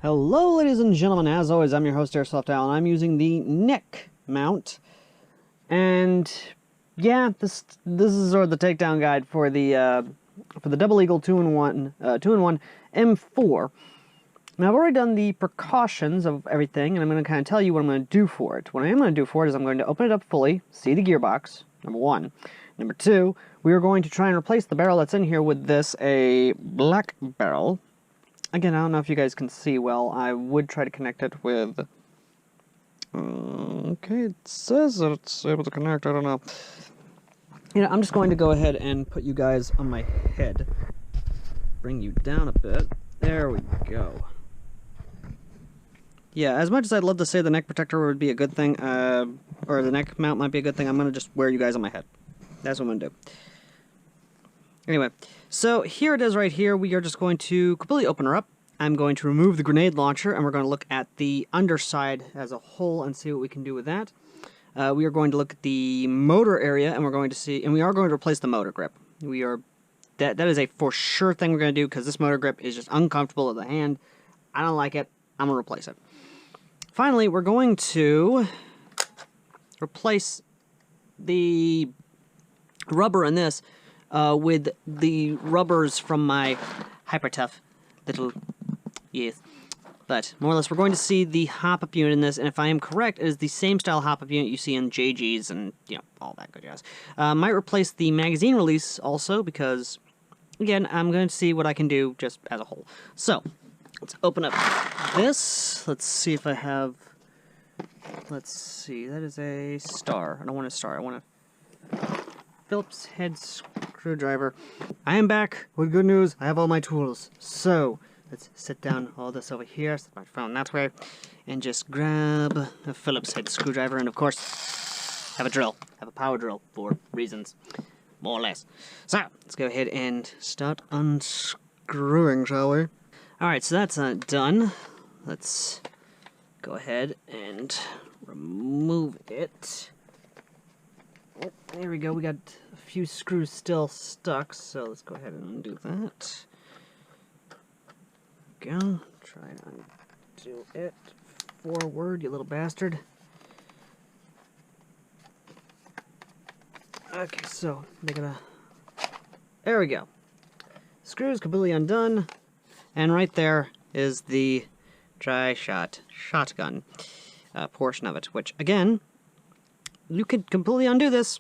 Hello ladies and gentlemen, as always I'm your host AirsoftAL and I'm using the neck mount. And yeah, this is sort of the takedown guide for the Double Eagle 2-in-1 M4. Now I've already done the precautions of everything and I'm going to kind of tell you what I'm going to do for it. What I am going to do for it is I'm going to open it up fully, see the gearbox, number one. Number two, we are going to try and replace the barrel that's in here with this, a black barrel. Again, I don't know if you guys can see well. I would try to connect it with... okay, it says that it's able to connect. I don't know. You know, I'm just going to go ahead and put you guys on my head. Bring you down a bit. There we go. Yeah, as much as I'd love to say the neck protector would be a good thing, or the neck mount might be a good thing, I'm going to just wear you guys on my head. That's what I'm going to do. Anyway, so here it is right here. We are just going to completely open her up. I'm going to remove the grenade launcher, and we're going to look at the underside as a whole and see what we can do with that. We are going to look at the motor area, and we're going to see, and we are going to replace the motor grip. We are, that is a for sure thing we're going to do, because this motor grip is just uncomfortable in the hand. I don't like it. I'm going to replace it. Finally, we're going to replace the rubber in this with the rubbers from my Hyper Tough little, yes. But more or less, we're going to see the hop-up unit in this, and if I am correct, it is the same style hop-up unit you see in JGs and, you know, all that good jazz. Might replace the magazine release also, because, again, I'm going to see what I can do just as a whole. So, let's open up this. Let's see if I have, let's see, that is a star. I don't want a star, I want a Phillips head screwdriver. I am back with good news. I have all my tools. So, let's sit down all this over here, set my phone that way, and just grab a Phillips head screwdriver, and of course, have a drill. Have a power drill for reasons, more or less. So, let's go ahead and start unscrewing, shall we? Alright, so that's done. Let's go ahead and remove it. Oh, there we go, we got a few screws still stuck, so let's go ahead and undo that. Go, try and undo it. Forward, you little bastard. Okay, so, there we go. Screws completely undone, and right there is the dry-shot shotgun portion of it, which, again, you could completely undo this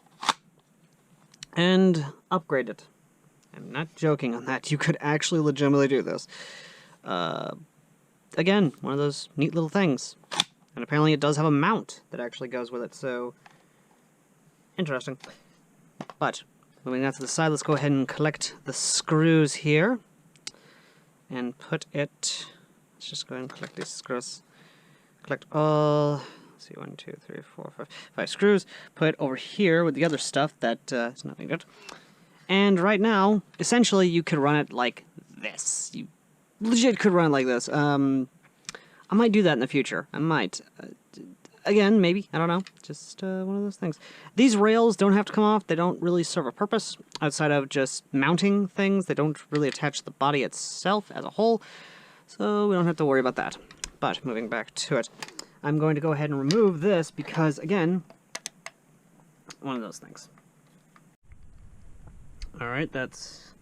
and upgrade it. I'm not joking on that. You could actually legitimately do this. Again, one of those neat little things. And apparently it does have a mount that actually goes with it, so interesting. But, moving that to the side, let's go ahead and collect the screws here. And put it... Let's just go ahead and collect these screws. Collect all... Let's see, 1, 2, 3, 4, 5 screws. Put it over here with the other stuff that is nothing good. And right now, essentially, you could run it like this. You legit could run it like this. I might do that in the future. I might. Again, maybe. I don't know. Just one of those things. These rails don't have to come off. They don't really serve a purpose outside of just mounting things. They don't really attach the body itself as a whole. So we don't have to worry about that. But moving back to it. I'm going to go ahead and remove this because, again, one of those things. Alright, that's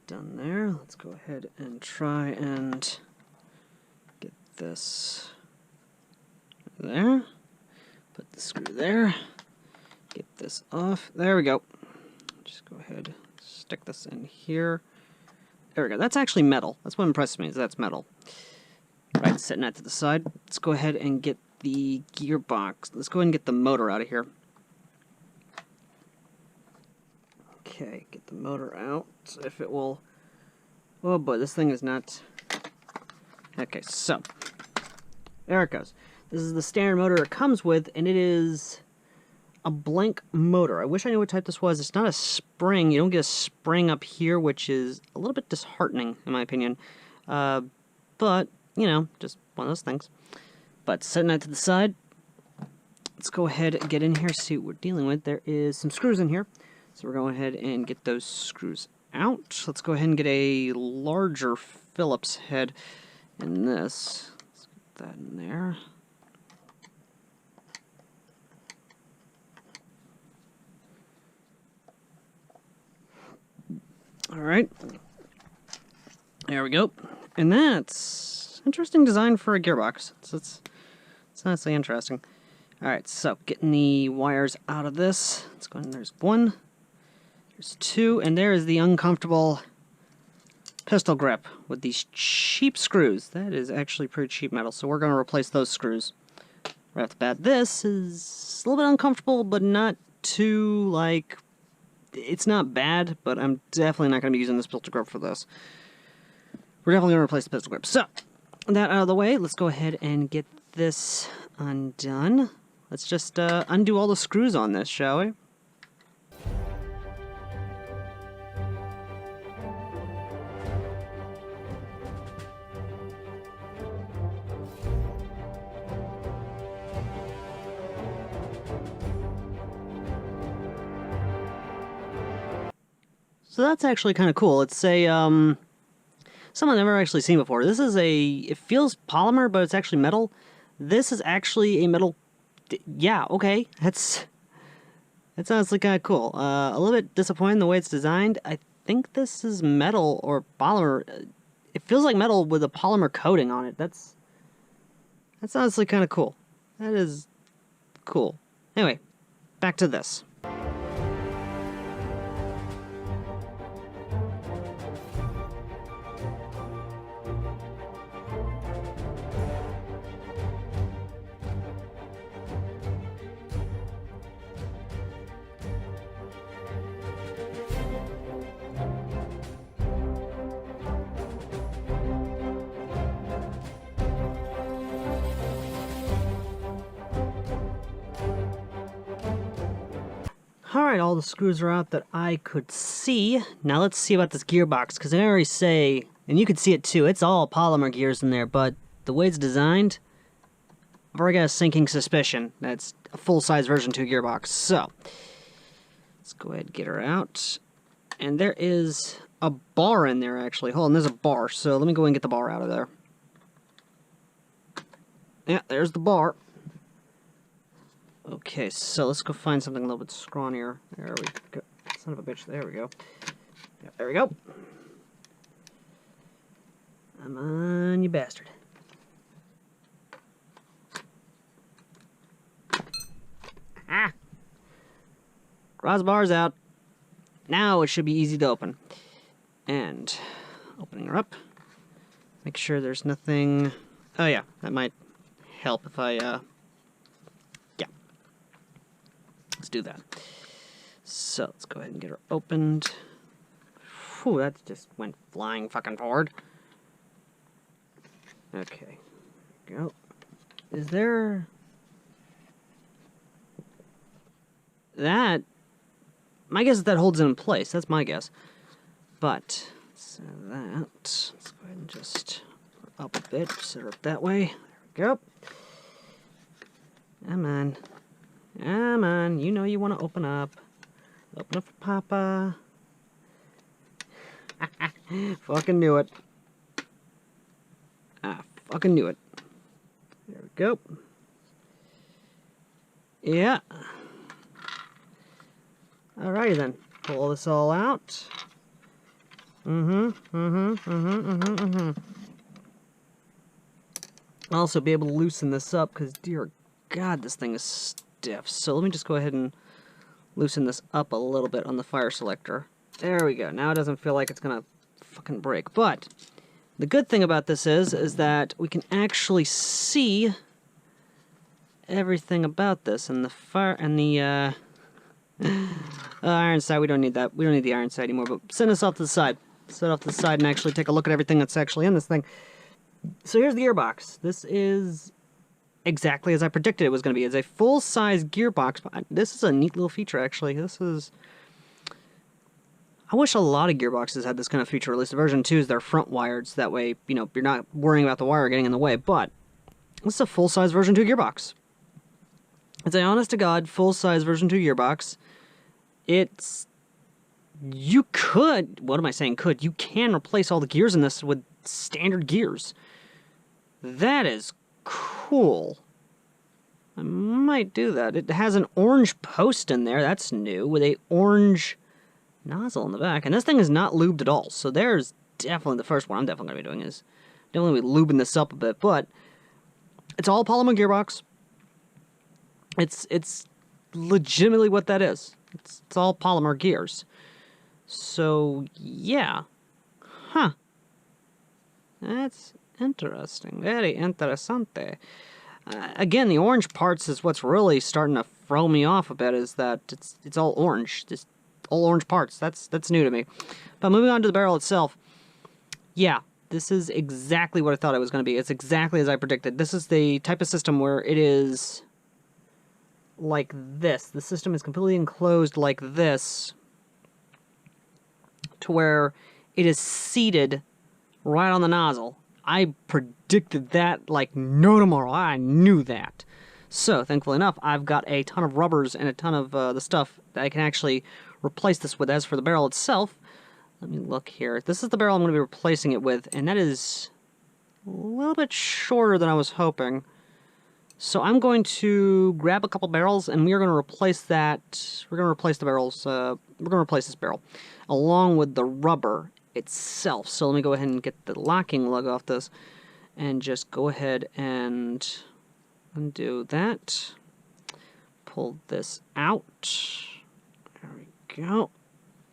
done there. Let's go ahead and try and get this there. Put the screw there. Get this off. There we go. Just go ahead, stick this in here. There we go. That's actually metal. That's what impresses me, is that's metal. Right, setting that to the side. Let's go ahead and get the gearbox. Let's go ahead and get the motor out of here. Okay, get the motor out. If it will... Oh boy, this thing is not... Okay, so... There it goes. This is the standard motor it comes with, and it is a blank motor. I wish I knew what type this was. It's not a spring. You don't get a spring up here, which is a little bit disheartening, in my opinion. But... you know, just one of those things. But setting that to the side, let's go ahead and get in here, see what we're dealing with. There is some screws in here, so we're going ahead and get those screws out. Let's go ahead and get a larger Phillips head in this. Let's get that in there. Alright. There we go. And that's interesting design for a gearbox. It's honestly interesting. Alright, so getting the wires out of this. Let's go ahead. There's one. There's two. And there is the uncomfortable pistol grip with these cheap screws. That is actually pretty cheap metal. So we're going to replace those screws right off the bat. This is a little bit uncomfortable, but not too, like... It's not bad, but I'm definitely not going to be using this pistol grip for this. We're definitely going to replace the pistol grip. So, that out of the way, let's go ahead and get this undone. Let's just undo all the screws on this, shall we? So that's actually kind of cool. It's a, something I've never actually seen before. This is it feels polymer, but it's actually metal. This is actually a metal, yeah, okay. That's honestly kind of cool. A little bit disappointing the way it's designed. I think this is metal or polymer. It feels like metal with a polymer coating on it. That's honestly kind of cool. That is cool. Anyway, back to this. Alright, all the screws are out that I could see. Now let's see about this gearbox, because I already say, and you can see it too, it's all polymer gears in there, but the way it's designed, I've already got a sinking suspicion that's a full-size version 2 gearbox. So, let's go ahead and get her out. And there is a bar in there, actually. Hold on, there's a bar, so let me go and get the bar out of there. Yeah, there's the bar. Okay, so let's go find something a little bit scrawnier. There we go. Son of a bitch, there we go. Yeah, there we go. Come on, you bastard. Ah! Crossbar's out. Now it should be easy to open. And opening her up. Make sure there's nothing... Oh yeah, that might help if I, yeah. Let's do that. So, let's go ahead and get her opened. Whew, that just went flying fucking forward. Okay. There we go. Is there... That... My guess is that holds it in place. That's my guess. But, so that... Let's go ahead and just up a bit. Set her up that way. There we go. Come on. Come on, you know you want to open up. Open up for Papa. Fucking knew it. Ah, fucking knew it. There we go. Yeah. Alrighty then. Pull this all out. I'll also be able to loosen this up, because dear God, this thing is stiff. So let me just go ahead and loosen this up a little bit on the fire selector. There we go. Now it doesn't feel like it's gonna fucking break. But the good thing about this is that we can actually see everything about this. And the fire and the iron sight, we don't need that. We don't need the iron sight anymore. But send this off to the side. Set it off to the side and actually take a look at everything that's actually in this thing. So here's the gearbox. This is exactly as I predicted it was going to be. It's a full-size gearbox. This is a neat little feature, actually. This is... I wish a lot of gearboxes had this kind of feature. At least version 2 is they're front wired, so that way, you know, you're not worrying about the wire getting in the way. But this is a full-size version 2 gearbox. It's an honest-to-God full-size version 2 gearbox. It's... You could... What am I saying could? You can replace all the gears in this with standard gears. That is cool. I might do that. It has an orange post in there. That's new, with a orange nozzle in the back. And this thing is not lubed at all. So there's definitely the first one I'm definitely going to be doing is definitely be lubing this up a bit. But it's all polymer gearbox. It's legitimately what that is. It's all polymer gears. So, yeah. Huh. That's interesting. Very interessante. Again, the orange parts is what's really starting to throw me off a bit, is that it's all orange. Just all orange parts. That's new to me. But moving on to the barrel itself. Yeah, this is exactly what I thought it was going to be. It's exactly as I predicted. This is the type of system where it is like this. The system is completely enclosed like this, to where it is seated right on the nozzle. I predicted that like no tomorrow. I knew that. So, thankfully enough, I've got a ton of rubbers and a ton of the stuff that I can actually replace this with. As for the barrel itself, let me look here. This is the barrel I'm going to be replacing it with, and that is a little bit shorter than I was hoping. So I'm going to grab a couple barrels, and we are going to replace that. We're going to replace the barrels. We're going to replace this barrel along with the rubber itself. So let me go ahead and get the locking lug off this, and just go ahead and undo that. Pull this out. There we go.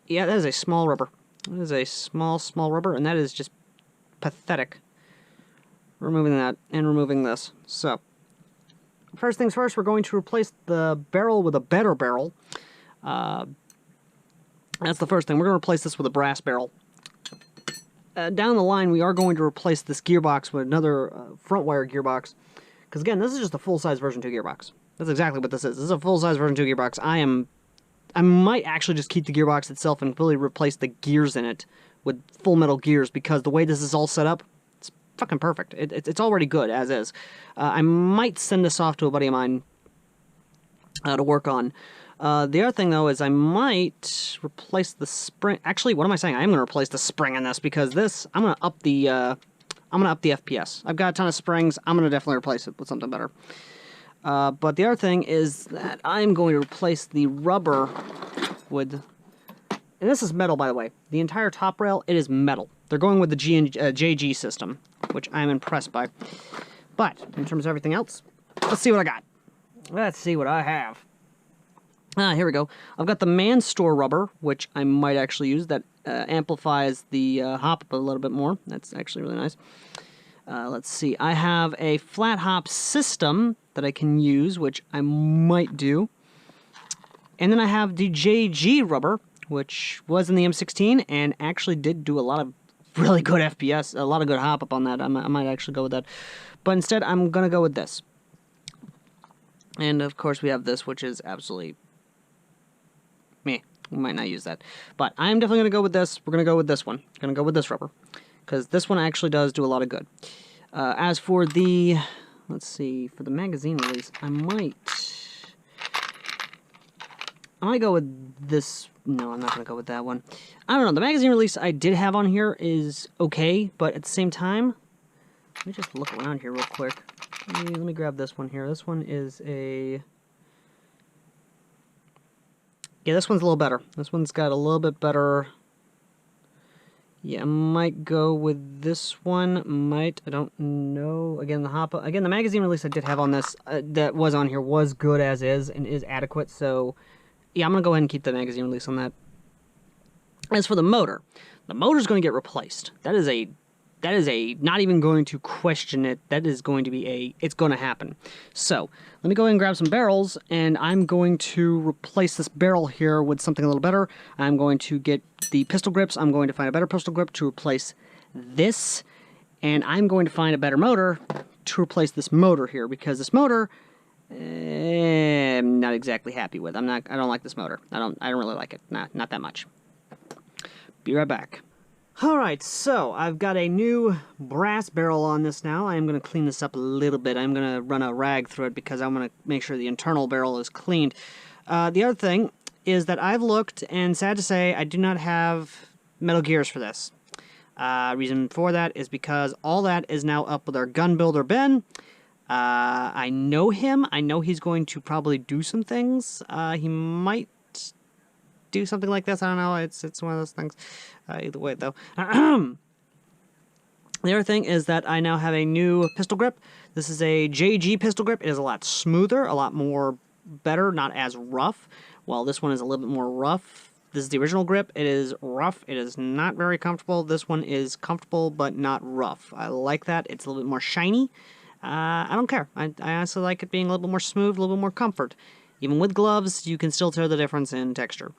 Yeah, that is a small rubber. That is a small rubber, and that is just pathetic. Removing that and removing this. So, first things first, we're going to replace the barrel with a better barrel. That's the first thing. We're going to replace this with a brass barrel. Down the line, we are going to replace this gearbox with another front wire gearbox. Because again, this is just a full-size version 2 gearbox. That's exactly what this is. This is a full-size version 2 gearbox. I might actually just keep the gearbox itself and completely replace the gears in it with full metal gears, because the way this is all set up, it's fucking perfect. It's already good, as is. I might send this off to a buddy of mine to work on. The other thing, though, is I might replace the spring. Actually, what am I saying? I am going to replace the spring in this, because this, I'm going to up the FPS. I've got a ton of springs. I'm going to definitely replace it with something better. But the other thing is that I'm going to replace the rubber with, and this is metal, by the way. The entire top rail, it is metal. They're going with the JG system, which I'm impressed by. But in terms of everything else, let's see what I got. Let's see what I have. Here we go. I've got the Man Store rubber, which I might actually use. That amplifies the hop up a little bit more. That's actually really nice. Let's see. I have a flat hop system that I can use, which I might do. And then I have the JG rubber, which was in the M16 and actually did do a lot of really good FPS, a lot of good hop up on that. I might actually go with that. But instead, I'm going to go with this. And of course, we have this, which is absolutely meh. We might not use that. But I'm definitely going to go with this. We're going to go with this one. Going to go with this rubber, because this one actually does do a lot of good. As for the, let's see, for the magazine release, I might go with this. No, I'm not going to go with that one. I don't know. The magazine release I did have on here is okay, but at the same time, let me just look around here real quick. Let me grab this one here. This one is a, yeah, this one's a little better. This one's got a little bit better. Yeah, I might go with this one. Might, I don't know. Again, the magazine release I did have on this, that was on here, was good as is and is adequate. So, yeah, I'm gonna go ahead and keep the magazine release on that. As for the motor's going to get replaced. That is a, not even going to question it. That is going to be it's going to happen. So, let me go ahead and grab some barrels, and I'm going to replace this barrel here with something a little better. I'm going to get the pistol grips. I'm going to find a better pistol grip to replace this, and I'm going to find a better motor to replace this motor here, because this motor, I'm not exactly happy with. I don't like this motor. I don't really like it. Not that much. Be right back. Alright, so I've got a new brass barrel on this now. I'm going to clean this up a little bit. I'm going to run a rag through it because I want to make sure the internal barrel is cleaned. The other thing is that I've looked, and sad to say, I do not have metal gears for this. Reason for that is because all that is now up with our gun builder Ben. I know him. I know he's going to probably do some things. He might do something like this. I don't know. It's one of those things. Either way, though. The other thing is that I now have a new pistol grip. This is a JG pistol grip. It is a lot smoother, a lot more better, not as rough. Well, this one is a little bit more rough. This is the original grip. It is rough. It is not very comfortable. This one is comfortable, but not rough. I like that. It's a little bit more shiny. I don't care. I honestly like it being a little bit more smooth, a little bit more comfort. Even with gloves, you can still tell the difference in texture.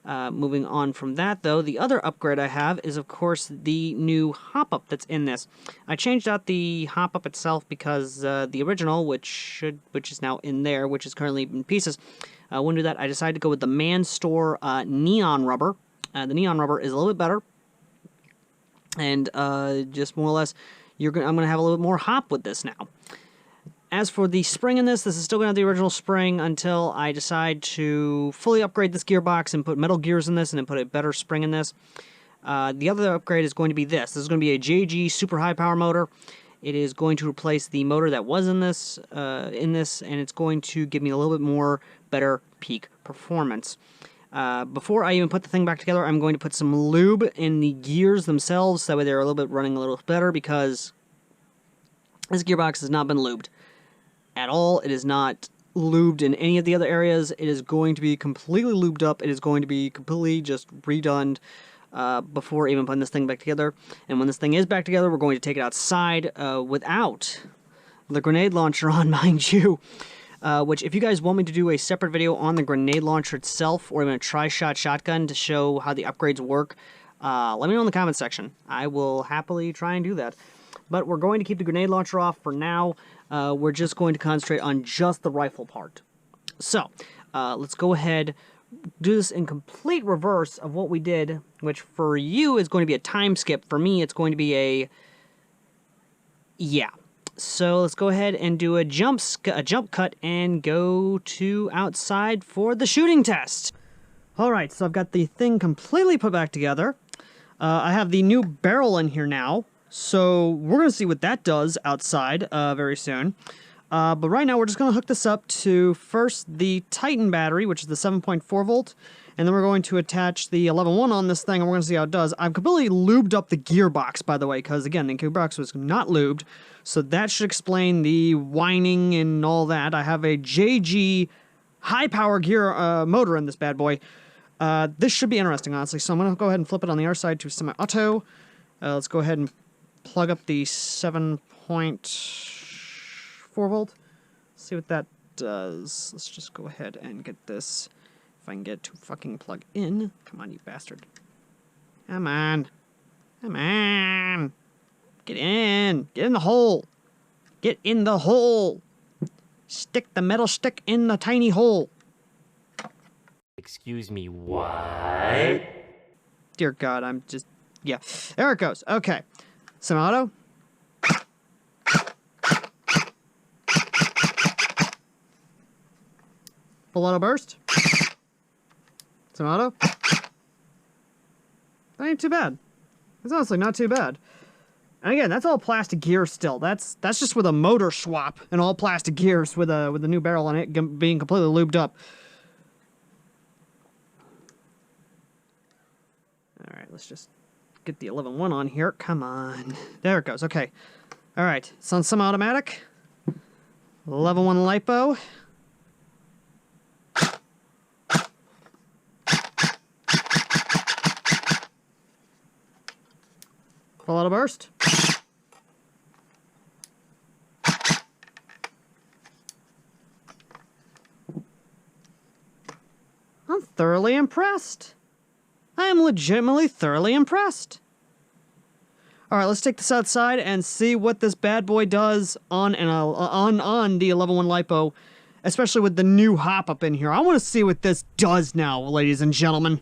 Moving on from that, though, the other upgrade I have is, of course, the new hop-up that's in this. I changed out the hop-up itself because the original, which is now in there, which is currently in pieces, wouldn't do that. I decided to go with the Man Store neon rubber. The neon rubber is a little bit better, and just more or less, I'm going to have a little bit more hop with this now. As for the spring in this is still going to have the original spring until I decide to fully upgrade this gearbox and put metal gears in this and then put a better spring in this. The other upgrade is going to be this. This is going to be a JG super high power motor. It is going to replace the motor that was in this, and it's going to give me a little bit more better peak performance. Before I even put the thing back together, I'm going to put some lube in the gears themselves, so that way they're a little bit running a little better, because this gearbox has not been lubed at all. It is not lubed in any of the other areas. It is going to be completely lubed up. It is going to be completely just redone before even putting this thing back together. And when this thing is back together, we're going to take it outside without the grenade launcher on, mind you. Which, if you guys want me to do a separate video on the grenade launcher itself, or even a tri-shot shotgun to show how the upgrades work, let me know in the comment section. I will happily try and do that. But we're going to keep the grenade launcher off for now. We're just going to concentrate on just the rifle part. So, let's go ahead, do this in complete reverse of what we did, which for you is going to be a time skip. For me, it's going to be a... yeah. So let's go ahead and do a jump cut and go to outside for the shooting test. Alright, so I've got the thing completely put back together. I have the new barrel in here now. So we're going to see what that does outside very soon. But right now we're just going to hook this up to first the Titan battery, which is the 7.4 volt. And then we're going to attach the 11.1 on this thing, and we're going to see how it does. I've completely lubed up the gearbox, by the way, because, again, the gearbox was not lubed. So that should explain the whining and all that. I have a JG high-power gear motor in this bad boy. This should be interesting, honestly. So I'm going to go ahead and flip it on the other side to semi-auto. Let's go ahead and plug up the 7.4 volt. See what that does. Let's just go ahead and get this... if I can get to fucking plug in. Come on, you bastard. Come on. Come on. Get in. Get in the hole. Get in the hole. Stick the metal stick in the tiny hole. Excuse me, what? Dear God, I'm just... yeah. There it goes. Okay. Semi-auto. Full auto burst. Semi-auto. That ain't too bad. It's honestly not too bad. And again, that's all plastic gears still. That's just with a motor swap and all plastic gears with a new barrel on it being completely lubed up. All right, let's just get the 11.1 on here. Come on. There it goes. Okay. All right. It's on semi-automatic. 11.1 LiPo. Full auto burst. I'm thoroughly impressed. I am legitimately thoroughly impressed. Alright, let's take this outside and see what this bad boy does on the 11.1 LiPo, especially with the new hop up in here. I want to see what this does now, ladies and gentlemen.